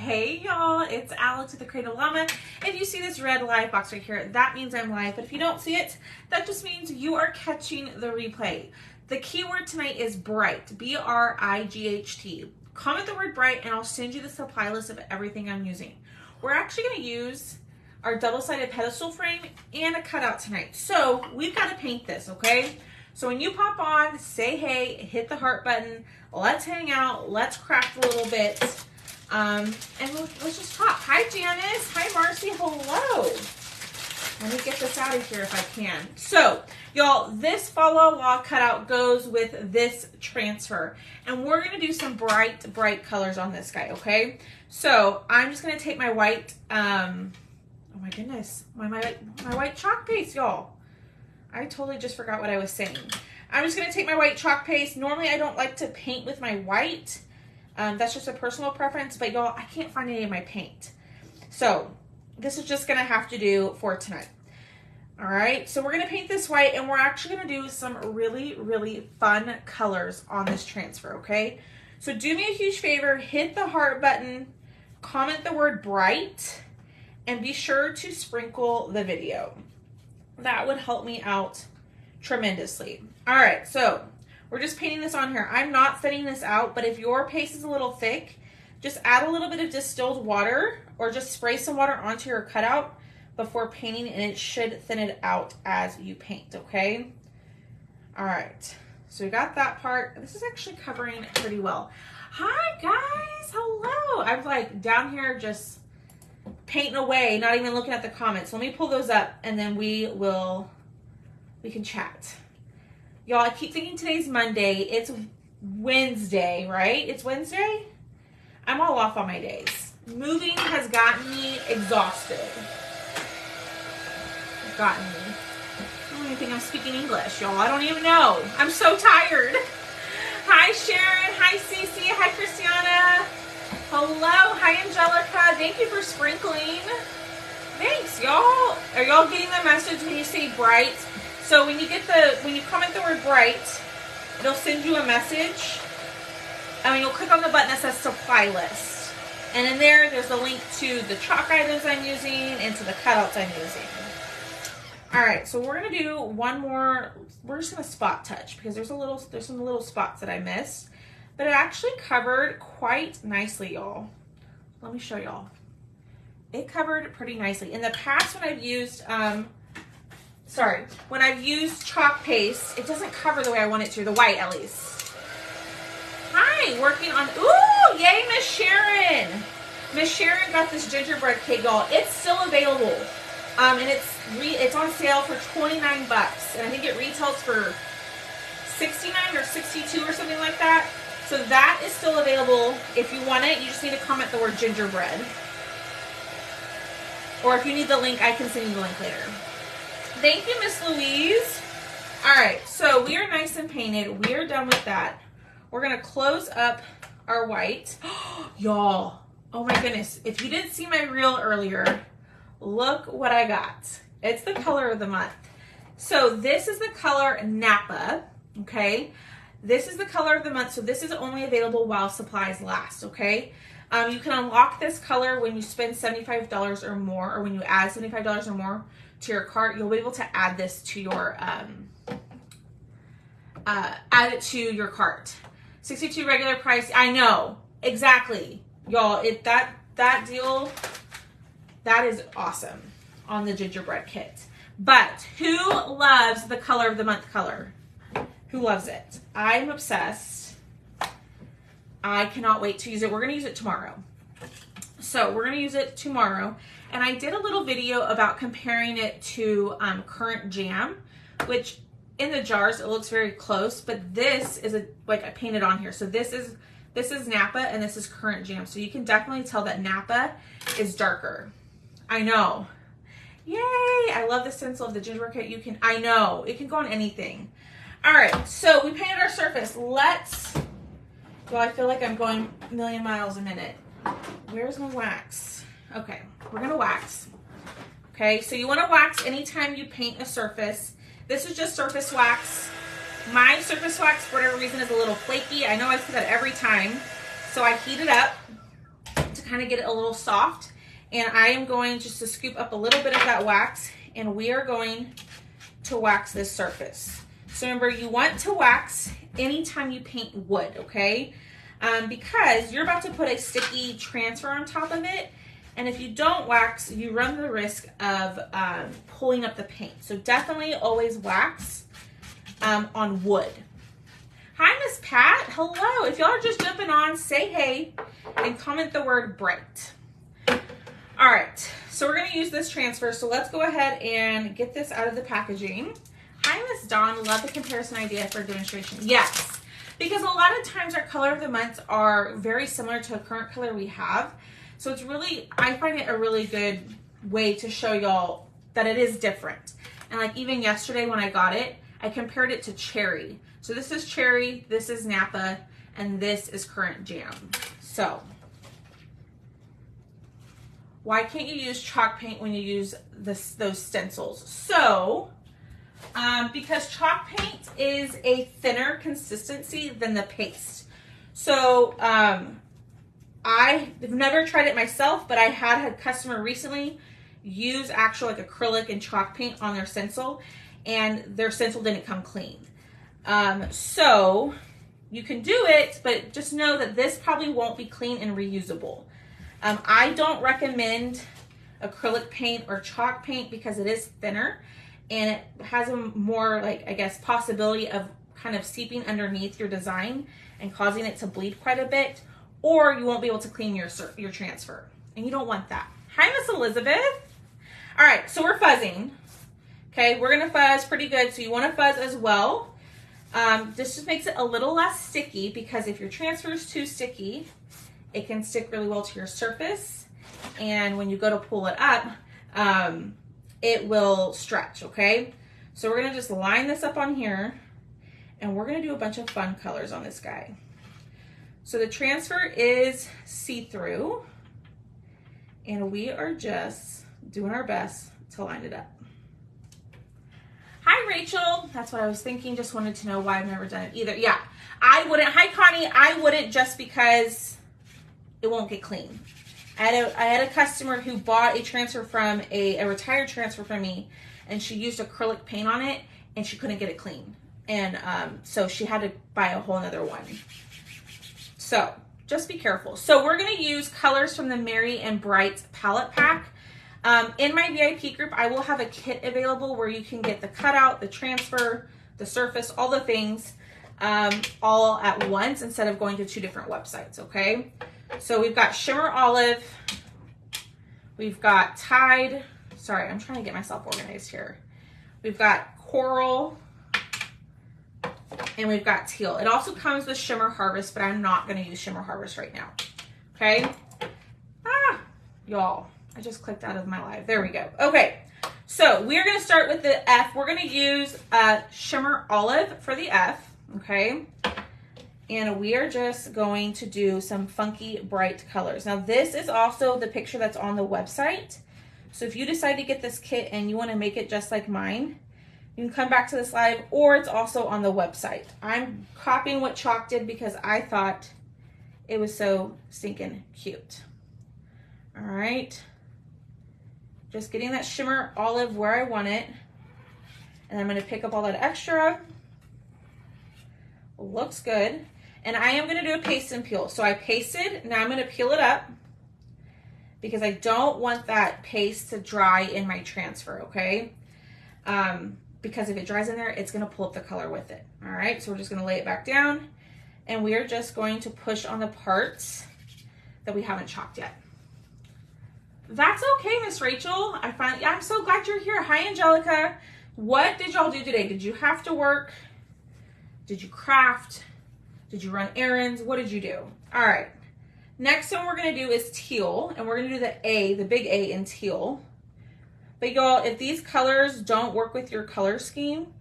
Hey y'all, it's Alex with the Creative Llama. If you see this red live box right here, that means I'm live. But if you don't see it, that just means you are catching the replay. The keyword tonight is bright, B-R-I-G-H-T. Comment the word bright and I'll send you the supply list of everything I'm using. We're actually going to use our double-sided pedestal frame and a cutout tonight. So we've got to paint this, okay? So when you pop on, say hey, hit the heart button, let's hang out, let's craft a little bit. And let's just talk. Hi, Janice. Hi, Marcy. Hello. Let me get this out of here if I can. So, y'all, this follow along cutout goes with this transfer. And we're going to do some bright colors on this guy, okay? So, I'm just going to take my white, oh my goodness, my white chalk paste, y'all. I totally just forgot what I was saying. I'm just going to take my white chalk paste. Normally, I don't like to paint with my white. That's just a personal preference, but y'all, I can't find any of my paint. So this is just gonna have to do for tonight. All right, so we're gonna paint this white and we're actually gonna do some really fun colors on this transfer, okay? So do me a huge favor, hit the heart button, comment the word bright, and be sure to sprinkle the video. That would help me out tremendously. All right, so we're just painting this on here. I'm not thinning this out, but if your paste is a little thick, just add a little bit of distilled water or just spray some water onto your cutout before painting and it should thin it out as you paint, okay? All right, so we got that part. This is actually covering it pretty well. Hi guys, hello. I'm like down here just painting away, not even looking at the comments. Let me pull those up and then we can chat. Y'all, I keep thinking today's Monday. It's Wednesday, right? It's Wednesday? I'm all off on my days. Moving has gotten me exhausted. I don't even think I'm speaking English, y'all. I don't even know. I'm so tired. Hi, Sharon. Hi, Cece. Hi, Christiana. Hello. Hi, Angelica. Thank you for sprinkling. Thanks, y'all. Are y'all getting the message when you say bright? So when you comment the word bright, it'll send you a message. I mean, you'll click on the button that says supply list. And in there's a link to the chalk items I'm using and to the cutouts I'm using. All right, so we're gonna do one more. We're just gonna spot touch because there's some little spots that I missed, but it actually covered quite nicely, y'all. Let me show y'all. It covered pretty nicely. In the past, when I've used when I've used chalk paste, it doesn't cover the way I want it to, the white at least. Hi, working on, ooh, yay, Miss Sharon. Miss Sharon got this gingerbread cake, y'all. It's still available. And it's on sale for 29 bucks. And I think it retails for 69 or 62 or something like that. So that is still available. If you want it, you just need to comment the word gingerbread. Or if you need the link, I can send you the link later. Thank you, Miss Louise. All right, so we are nice and painted. We are done with that. We're gonna close up our white. Y'all, oh my goodness. If you didn't see my reel earlier, look what I got. It's the color of the month. So this is the color Napa, okay? This is the color of the month, so this is only available while supplies last, okay? You can unlock this color when you spend $75 or more, or when you add $75 or more to your cart. You'll be able to add this to your add it to your cart. 62 regular price. I know exactly, y'all. That deal, that is awesome on the gingerbread kit. But who loves the color of the month color? Who loves it? I'm obsessed. I cannot wait to use it. We're gonna use it tomorrow. So we're gonna use it tomorrow. And I did a little video about comparing it to current jam, which in the jars it looks very close, but this is like I painted on here. So this is Napa and this is current jam. So you can definitely tell that Napa is darker. I know. Yay! I love the stencil of the gingerbread kit. I know it can go on anything. All right, so we painted our surface. Well, I feel like I'm going a million miles a minute. Where's my wax? Okay, we're gonna wax. Okay, so you wanna wax anytime you paint a surface. This is just surface wax. My surface wax, for whatever reason, is a little flaky. I know I say that every time. So I heat it up to kind of get it a little soft. And I am going just to scoop up a little bit of that wax, and we are going to wax this surface. So remember, you want to wax anytime you paint wood, okay? Because you're about to put a sticky transfer on top of it, and if you don't wax, you run the risk of pulling up the paint. So definitely always wax on wood. Hi, Miss Pat. Hello. If y'all are just jumping on, say hey and comment the word bright. All right, so we're gonna use this transfer. So let's go ahead and get this out of the packaging. Hi, Miss Dawn. Love the comparison idea for demonstration. Yes, because a lot of times our color of the months are very similar to a current color we have. So it's really, I find it a really good way to show y'all that it is different. And like even yesterday when I got it, I compared it to cherry. So this is cherry, this is Napa, and this is current jam. So why can't you use chalk paint when you use those stencils? So, because chalk paint is a thinner consistency than the paste. So, I've never tried it myself, but I had a customer recently use actual like acrylic and chalk paint on their stencil, and their stencil didn't come clean. So you can do it, but just know that this probably won't be clean and reusable. I don't recommend acrylic paint or chalk paint because it is thinner and it has a more, like, I guess, possibility of kind of seeping underneath your design and causing it to bleed quite a bit, or you won't be able to clean your transfer, and you don't want that. Hi, Miss Elizabeth. All right, so we're fuzzing. Okay, we're gonna fuzz pretty good, so you wanna fuzz as well. This just makes it a little less sticky, because if your transfer is too sticky, it can stick really well to your surface, and when you go to pull it up, it will stretch, okay? So we're gonna just line this up on here, and we're gonna do a bunch of fun colors on this guy. So the transfer is see-through, and we are just doing our best to line it up. Hi, Rachel. That's what I was thinking. Just wanted to know why I've never done it either. Yeah, I wouldn't. Hi, Connie. I wouldn't, just because it won't get clean. I had a customer who bought a transfer from a retired transfer from me, and she used acrylic paint on it, and she couldn't get it clean. And so she had to buy a whole nother one. So just be careful. So we're going to use colors from the Merry and Bright palette pack. In my VIP group, I will have a kit available where you can get the cutout, the transfer, the surface, all the things all at once instead of going to 2 different websites, okay? So we've got Shimmer Olive, we've got Tide, sorry, I'm trying to get myself organized here. We've got Coral, and we've got Teal. It also comes with Shimmer Harvest, but I'm not gonna use Shimmer Harvest right now, okay? Y'all, I just clicked out of my live. There we go. Okay, so we're gonna start with the F. We're gonna use Shimmer Olive for the F, okay? And we are just going to do some funky bright colors. Now this is also the picture that's on the website. So if you decide to get this kit and you wanna make it just like mine, you can come back to this live, or it's also on the website. I'm copying what Chalk did because I thought it was so stinking cute. All right. Just getting that Shimmer Olive where I want it. And I'm gonna pick up all that extra. Looks good. And I am gonna do a paste and peel. So I pasted, now I'm gonna peel it up because I don't want that paste to dry in my transfer, okay? Because if it dries in there, it's gonna pull up the color with it. All right, so we're just gonna lay it back down, and we are just going to push on the parts that we haven't chalked yet. That's okay, Miss Rachel. I'm so glad you're here. Hi, Angelica. What did y'all do today? Did you have to work? Did you craft? Did you run errands? What did you do? All right. Next one we're gonna do is teal, and we're gonna do the A, the big A in teal. But y'all, if these colors don't work with your color scheme,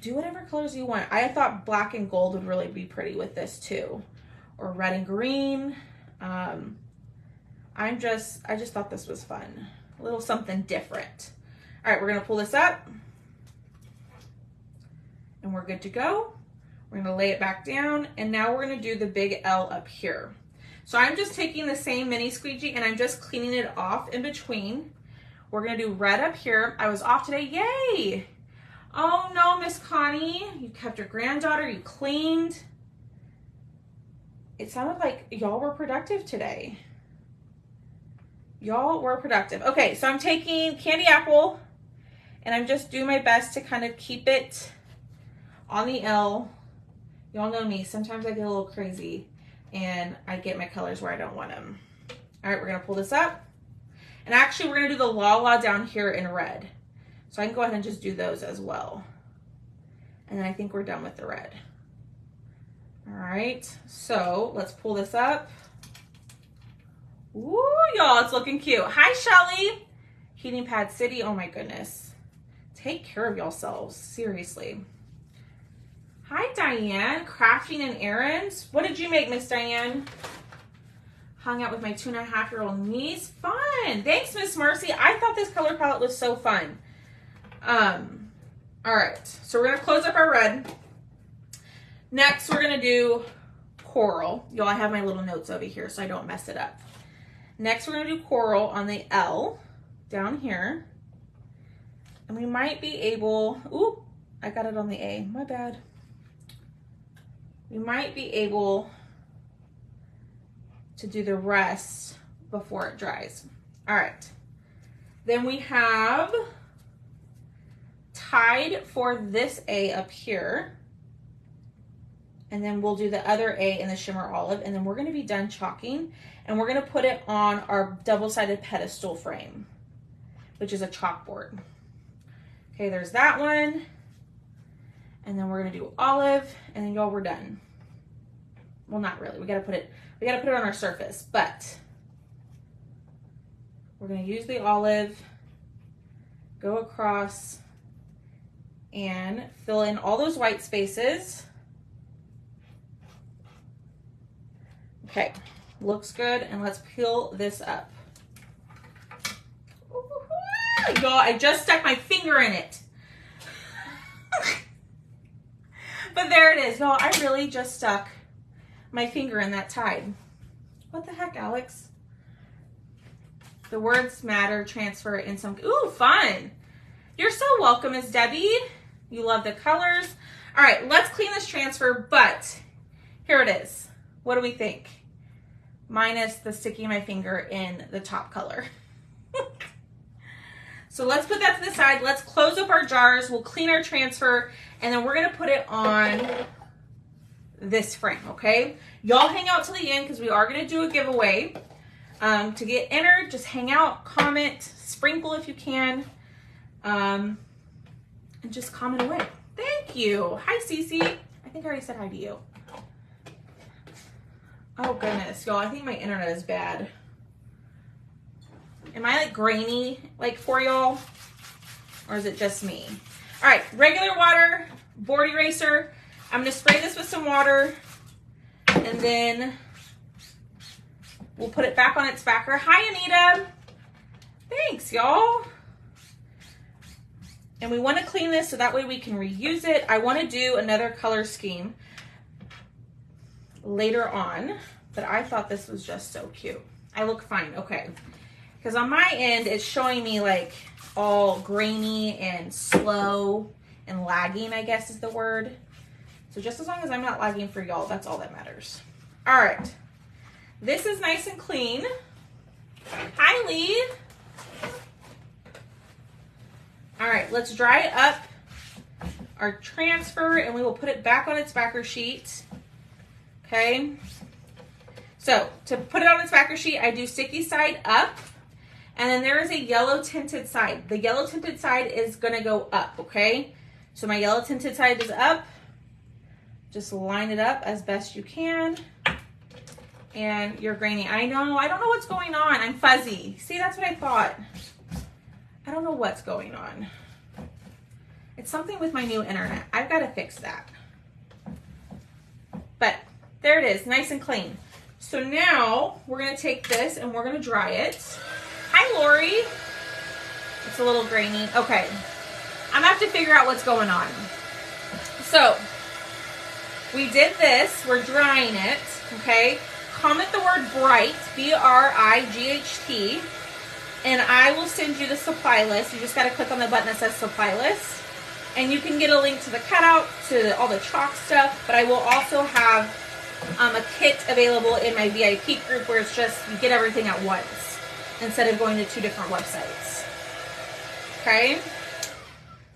do whatever colors you want. I thought black and gold would really be pretty with this too, or red and green. I just thought this was fun. A little something different. All right, we're gonna pull this up and we're good to go. We're gonna lay it back down, and now we're gonna do the big L up here. So I'm just taking the same mini squeegee and I'm just cleaning it off in between. We're gonna do red up here. I was off today, yay! Oh no, Miss Connie, you kept your granddaughter, you cleaned. It sounded like y'all were productive today. Y'all were productive. Okay, so I'm taking candy apple and I'm just doing my best to kind of keep it on the L. Y'all know me, sometimes I get a little crazy and I get my colors where I don't want them. All right, we're gonna pull this up. And actually we're gonna do the La La down here in red. So I can go ahead and just do those as well. And then I think we're done with the red. All right, so let's pull this up. Ooh, y'all, it's looking cute. Hi, Shelly. Heating Pad City, oh my goodness. Take care of yourselves, seriously. Hi, Diane, crafting and errands. What did you make, Miss Diane? Hung out with my 2.5-year-old niece. Fun. Thanks, Miss Mercy. I thought this color palette was so fun. All right, so we're gonna close up our red. Next, we're gonna do coral. Y'all, I have my little notes over here so I don't mess it up. Next, we're gonna do coral on the L down here. And we might be able, ooh, I got it on the A, my bad. We might be able to do the rest before it dries. All right, then we have tied for this A up here. And then we'll do the other A in the shimmer olive, and then we're gonna be done chalking, and we're gonna put it on our double-sided pedestal frame, which is a chalkboard. Okay, there's that one. And then we're gonna do olive, and then y'all, we're done. Well, not really, we gotta put it on our surface, but we're gonna use the olive, go across, and fill in all those white spaces. Okay, looks good, and let's peel this up. Y'all, I just stuck my finger in it. But there it is, y'all. I really just stuck my finger in that tide. What the heck, Alex? The words matter, transfer in some, ooh, fun. You're so welcome, Miss Debbie. You love the colors. All right, let's clean this transfer, but here it is. What do we think? Minus the sticking my finger in the top color. So let's put that to the side. Let's close up our jars. We'll clean our transfer, and then we're gonna put it on this frame, okay? Y'all hang out till the end because we are gonna do a giveaway. To get entered, just hang out, comment, sprinkle if you can, and just comment away. Thank you. Hi, Cece. I think I already said hi to you. Oh goodness, y'all, I think my internet is bad. Am I like grainy like for y'all? Or is it just me? All right, regular water, board eraser. I'm gonna spray this with some water and then we'll put it back on its backer. Hi, Anita. Thanks, y'all. And we wanna clean this so that way we can reuse it. I wanna do another color scheme later on, but I thought this was just so cute. I look fine, okay. Because on my end, it's showing me like all grainy and slow and lagging, I guess is the word. So just as long as I'm not lagging for y'all, that's all that matters. All right, this is nice and clean. Hi, Lee. All right, let's dry up our transfer and we will put it back on its backer sheet. Okay, so to put it on its backer sheet, I do sticky side up, and then there is a yellow tinted side. The yellow tinted side is gonna go up, okay? So my yellow tinted side is up. Just line it up as best you can. And you're grainy. I know, I don't know what's going on. I'm fuzzy. See, that's what I thought. I don't know what's going on. It's something with my new internet. I've got to fix that. But there it is, nice and clean. So now we're gonna take this and we're gonna dry it. Hi, Lori. It's a little grainy. Okay, I'm gonna have to figure out what's going on. So we did this, we're drying it, okay? comment the word bright, BRIGHT, and I will send you the supply list. You just got to click on the button that says supply list, and you can get a link to the cutout, to all the chalk stuff, but I will also have a kit available in my VIP group where it's just, you get everything at once instead of going to 2 different websites. Okay,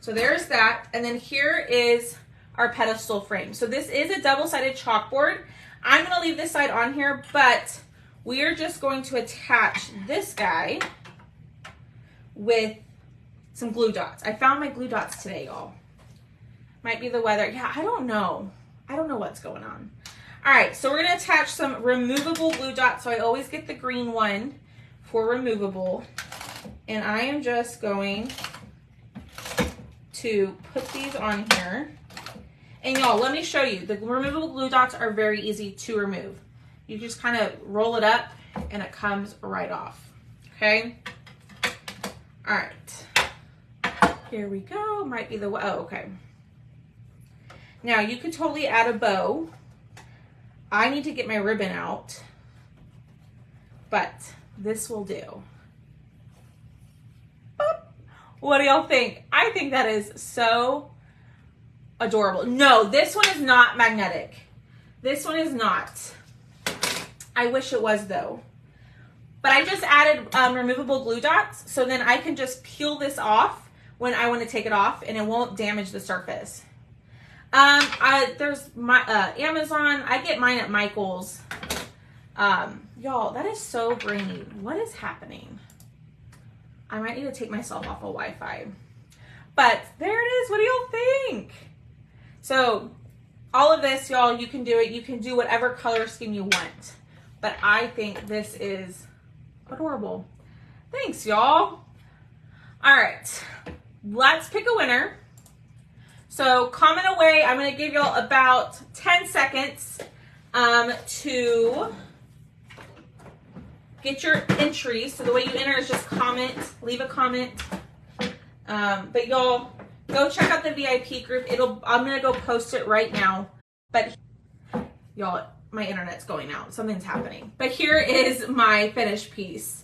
so there's that, and then here is our pedestal frame. So this is a double-sided chalkboard. I'm going to leave this side on here, but we are just going to attach this guy with some glue dots. I found my glue dots today, y'all. Might be the weather. Yeah, I don't know. I don't know what's going on. All right, so we're going to attach some removable glue dots. So I always get the green one for removable. And I am just going to put these on here. And y'all, let me show you. The removable glue dots are very easy to remove. You just kind of roll it up and it comes right off. Okay? All right. Here we go. Might be the, oh, okay. Now you could totally add a bow. I need to get my ribbon out, but this will do. Boop. What do y'all think? I think that is so adorable. No, this one is not magnetic. This one is not. I wish it was though. But I just added removable glue dots, so then I can just peel this off when I want to take it off and it won't damage the surface. There's my Amazon. I get mine at Michael's. Y'all, that is so grainy. What is happening? I might need to take myself off of Wi-Fi. But there it is. What do y'all think? So all of this, y'all, you can do it. You can do whatever color scheme you want. But I think this is adorable. Thanks, y'all. All right, let's pick a winner. So comment away. I'm going to give y'all about 10 seconds to get your entries. So the way you enter is just comment, leave a comment. But y'all, go check out the VIP group. I'm going to go post it right now. But y'all, my internet's going out. Something's happening. But here is my finished piece.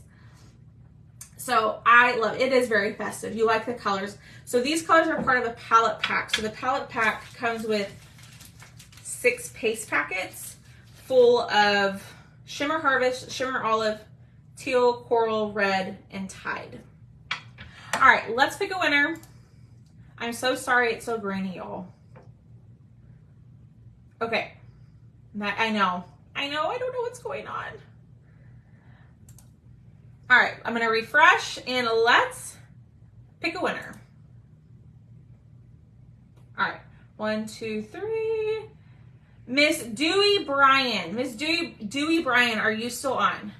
So I love it. It is very festive. You like the colors. So these colors are part of a palette pack. So the palette pack comes with 6 paste packets full of Shimmer Harvest, Shimmer Olive, Teal, Coral, Red, and Tide. All right, let's pick a winner. I'm so sorry it's so grainy, y'all. Okay. I know. I don't know what's going on. All right, I'm going to refresh and let's pick a winner. All right, 1, 2, 3. Miss Dewey Bryan. Miss Dewey Bryan, are you still on?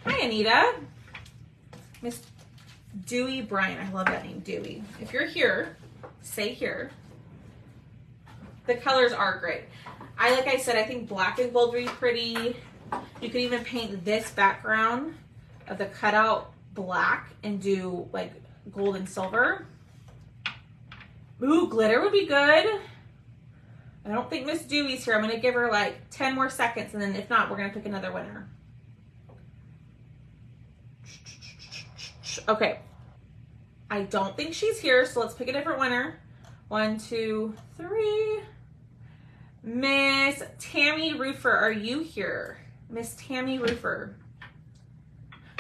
Hi, Anita. Miss Dewey Bryan. I love that name, Dewey. If you're here, say here. The colors are great. Like I said, I think black and gold would be pretty. You could even paint this background of the cutout black and do like gold and silver. Ooh, glitter would be good. I don't think Miss Dewey's here. I'm going to give her like 10 more seconds, and then if not, we're going to pick another winner. Okay. I don't think she's here, so let's pick a different winner. 1, 2, 3. Miss Tammy Roofer, are you here? Miss Tammy Roofer.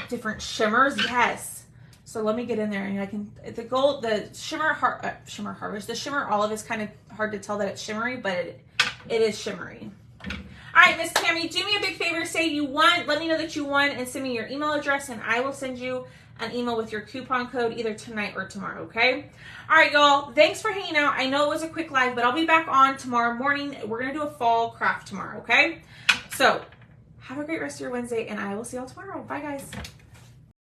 Different shimmers, yes. So let me get in there and I can, the gold, the Shimmer Harvest, the Shimmer Olive is kind of hard to tell that it's shimmery, but it is shimmery. All right, Miss Tammy, do me a big favor, say you won, let me know that you won and send me your email address and I will send you an email with your coupon code either tonight or tomorrow, okay? All right, y'all, thanks for hanging out. I know it was a quick live, but I'll be back on tomorrow morning. We're gonna do a fall craft tomorrow, okay? So have a great rest of your Wednesday and I will see y'all tomorrow. Bye, guys.